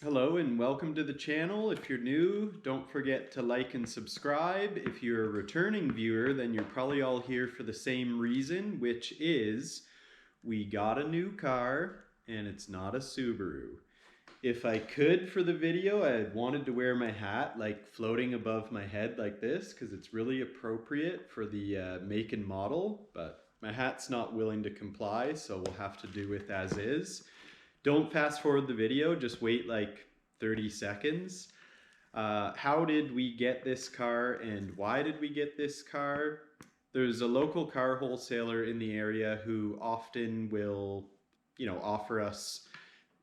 Hello and welcome to the channel. If you're new, don't forget to like and subscribe. If you're a returning viewer, then you're probably all here for the same reason, which is we got a new car and it's not a Subaru. If I could for the video, I wanted to wear my hat like floating above my head like this because it's really appropriate for the make and model, but my hat's not willing to comply, so we'll have to do with as is. Don't fast forward the video, just wait like 30 seconds. How did we get this car and why did we get this car? There's a local car wholesaler in the area who often will, offer us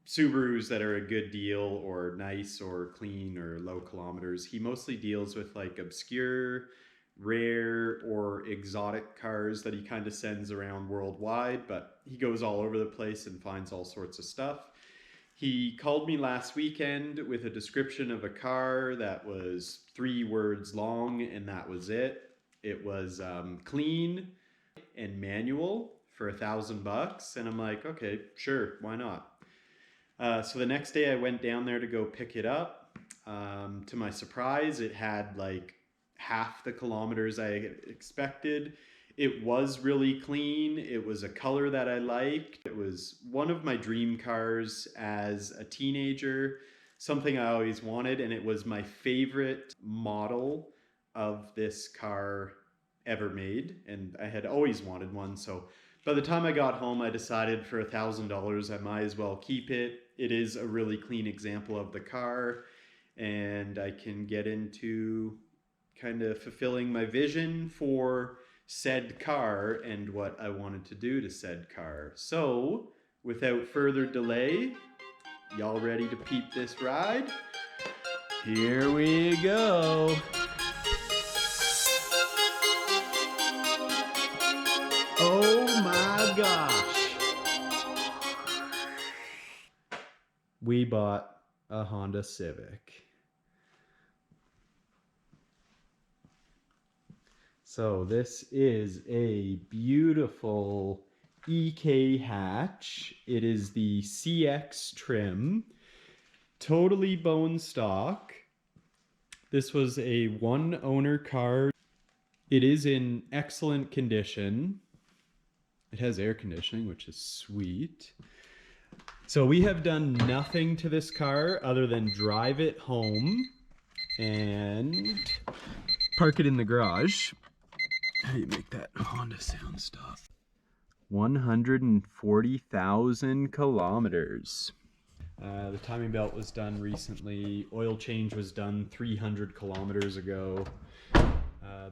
Subarus that are a good deal or nice or clean or low kilometers. He mostly deals with like obscure, rare, or exotic cars that he kind of sends around worldwide, but he goes all over the place and finds all sorts of stuff. He called me last weekend with a description of a car that was 3 words long, and that was it. It was clean and manual for $1,000, and I'm like, okay, sure, why not? So the next day I went down there to go pick it up. To my surprise, it had like half the kilometers I expected. It was really clean. It was a color that I liked. It was one of my dream cars as a teenager, something I always wanted, and it was my favorite model of this car ever made, and I had always wanted one. So by the time I got home, I decided for $1,000 I might as well keep it. It is a really clean example of the car, and I can get into kind of fulfilling my vision for said car and what I wanted to do to said car. So without further delay, y'all ready to peep this ride? Here we go. Oh my gosh. We bought a Honda Civic. So this is a beautiful EK hatch. It is the CX trim, totally bone stock. This was a one owner car. It is in excellent condition. It has air conditioning, which is sweet. So we have done nothing to this car other than drive it home and park it in the garage. How do you make that Honda sound stop? 140,000 kilometers. The timing belt was done recently. Oil change was done 300 kilometers ago.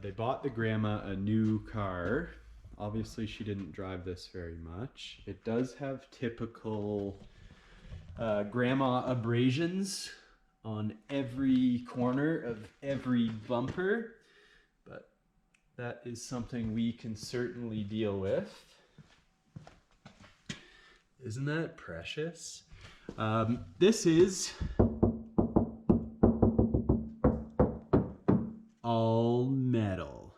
They bought the grandma a new car. Obviously she didn't drive this very much. It does have typical grandma abrasions on every corner of every bumper, but that is something we can certainly deal with. Isn't that precious? This is all metal.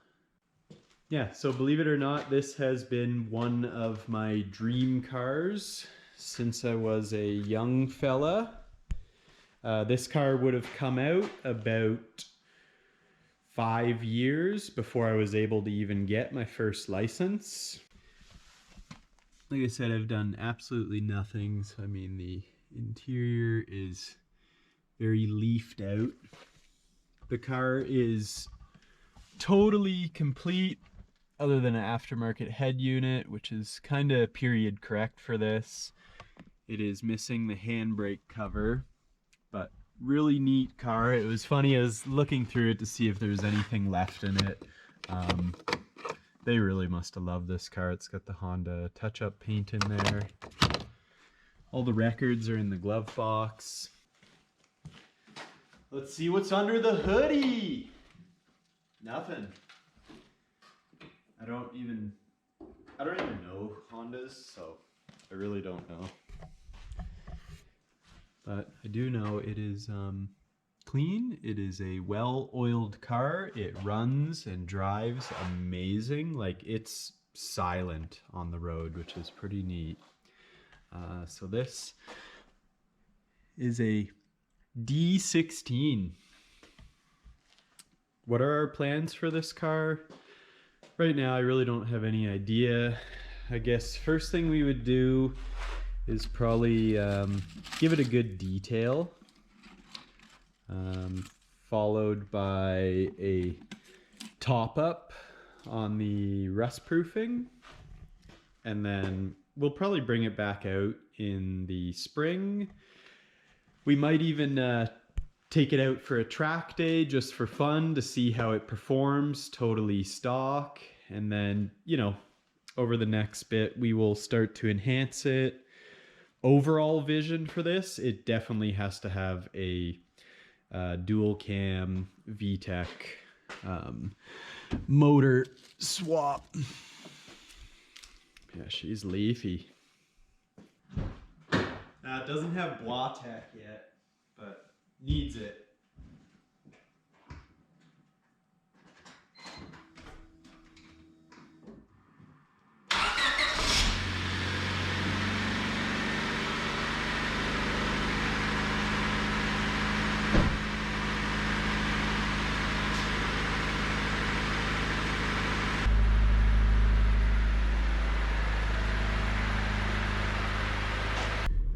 Yeah, so believe it or not, this has been one of my dream cars since I was a young fella. This car would have come out about 5 years before I was able to even get my first license. Like I said, I've done absolutely nothing. So I mean, the interior is very leafed out. The car is totally complete other than an aftermarket head unit, which is kind of period correct for this. It is missing the handbrake cover, but really neat car. It was funny, I was looking through it to see if there's anything left in it. They really must have loved this car. It's got the Honda touch-up paint in there. All the records are in the glove box. Let's see what's under the hoodie. Nothing. I don't even know Hondas, so I really don't know. But I do know it is clean. It is a well-oiled car. It runs and drives amazing. Like, it's silent on the road, which is pretty neat. So this is a D16. What are our plans for this car? Right now, I really don't have any idea. I guess first thing we would do is probably give it a good detail, followed by a top up on the rust proofing, and then we'll probably bring it back out in the spring. We might even take it out for a track day just for fun to see how it performs, totally stock. And then, you know, over the next bit, we will start to enhance it. Overall vision for this, it definitely has to have a dual cam VTEC motor swap. Yeah, she's leafy. It doesn't have Blautek yet, but needs it.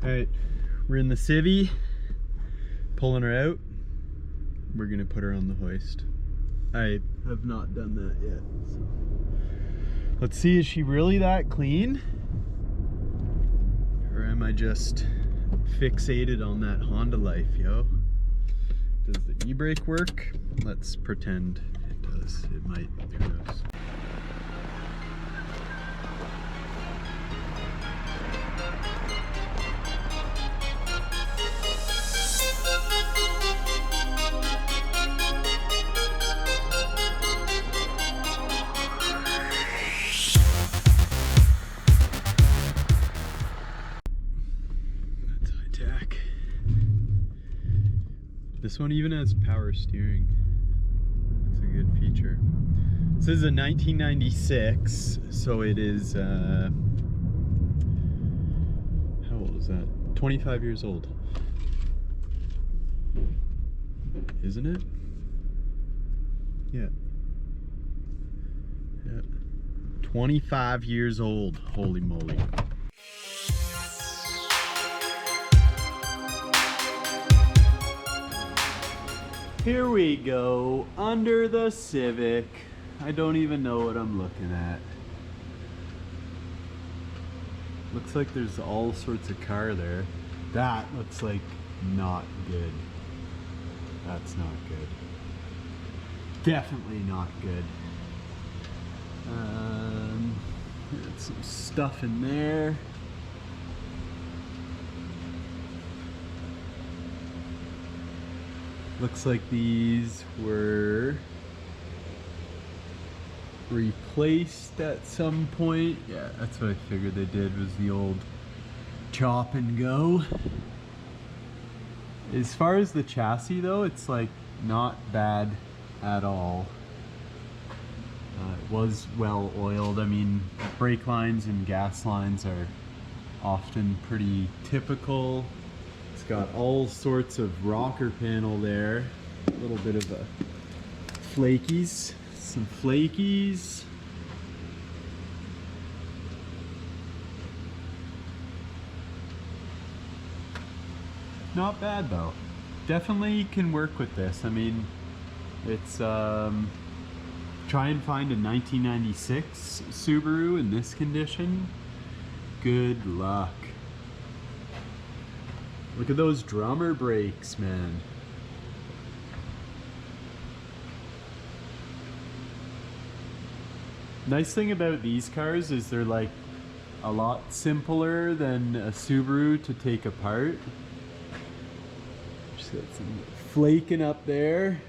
Alright, we're in the Subie, pulling her out. We're gonna put her on the hoist. I have not done that yet. So. Let's see, is she really that clean? Or am I just fixated on that Honda life, yo? Does the e-brake work? Let's pretend it does. It might, who knows. This one even has power steering. That's a good feature. This is a 1996, so it is, how old is that? 25 years old. Isn't it? Yeah. Yeah. 25 years old, holy moly. Here we go, under the Civic. I don't even know what I'm looking at. Looks like there's all sorts of car there. That looks like not good. That's not good. Definitely not good. Got some stuff in there. Looks like these were replaced at some point. Yeah, that's what I figured they did, was the old chop and go. As far as the chassis though, it's like not bad at all. It was well oiled. I mean, brake lines and gas lines are often pretty typical. It's got all sorts of rocker panel there. A little bit of a flakies. Some flakies. Not bad though. Definitely can work with this. I mean, it's try and find a 1996 Subaru in this condition. Good luck. Look at those drummer brakes, man. Nice thing about these cars is they're like a lot simpler than a Subaru to take apart. Just got some flaking up there.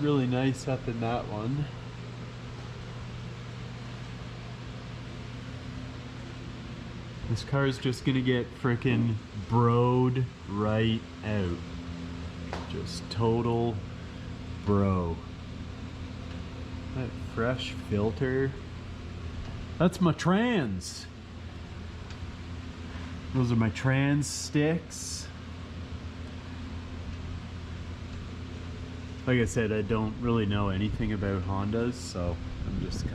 Really nice up in that one. This car is just gonna get frickin' broed right out. Just total bro. That fresh filter. That's my trans. Those are my trans sticks. Like I said, I don't really know anything about Hondas, so I'm just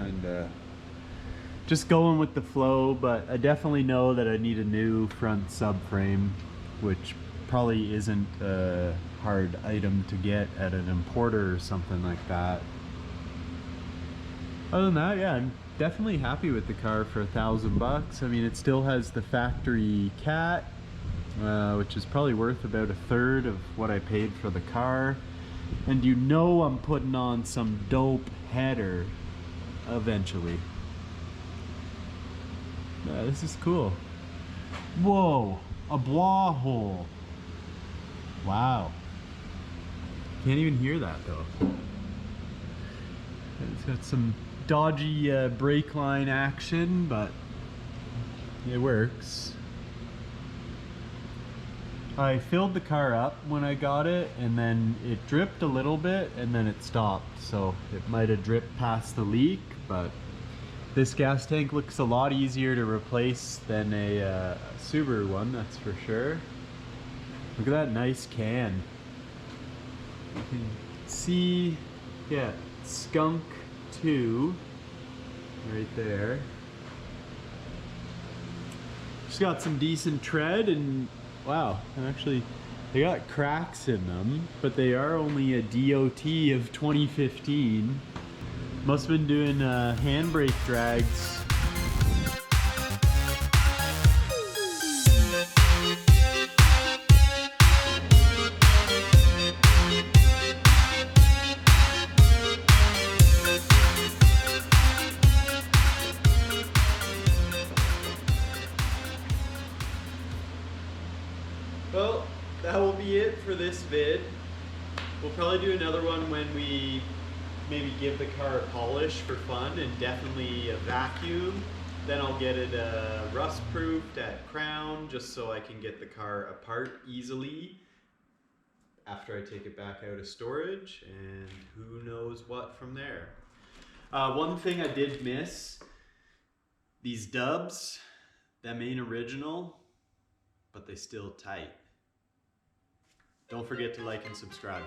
just going with the flow, but I definitely know that I need a new front subframe, which probably isn't a hard item to get at an importer or something like that. Other than that, yeah, I'm definitely happy with the car for $1,000. I mean, it still has the factory cat, which is probably worth about 1/3 of what I paid for the car. And you know I'm putting on some dope header eventually. This is cool. Whoa, a blah hole. Wow. Can't even hear that though. It's got some dodgy brake line action, but it works. I filled the car up when I got it, and then it dripped a little bit and then it stopped, so it might have dripped past the leak, but this gas tank looks a lot easier to replace than a Subaru one, that's for sure. Look at that nice can. You can see, yeah, Skunk 2 right there. Just got some decent tread, and wow, actually they got cracks in them, but they are only a DOT of 2015. Must have been doing handbrake drags. Well, that will be it for this vid. We'll probably do another one when we maybe give the car a polish for fun, and definitely a vacuum. Then I'll get it rust proofed at Crown, just so I can get the car apart easily after I take it back out of storage, and who knows what from there. One thing I did miss, these dubs, them ain't original, but they still tight. Don't forget to like and subscribe.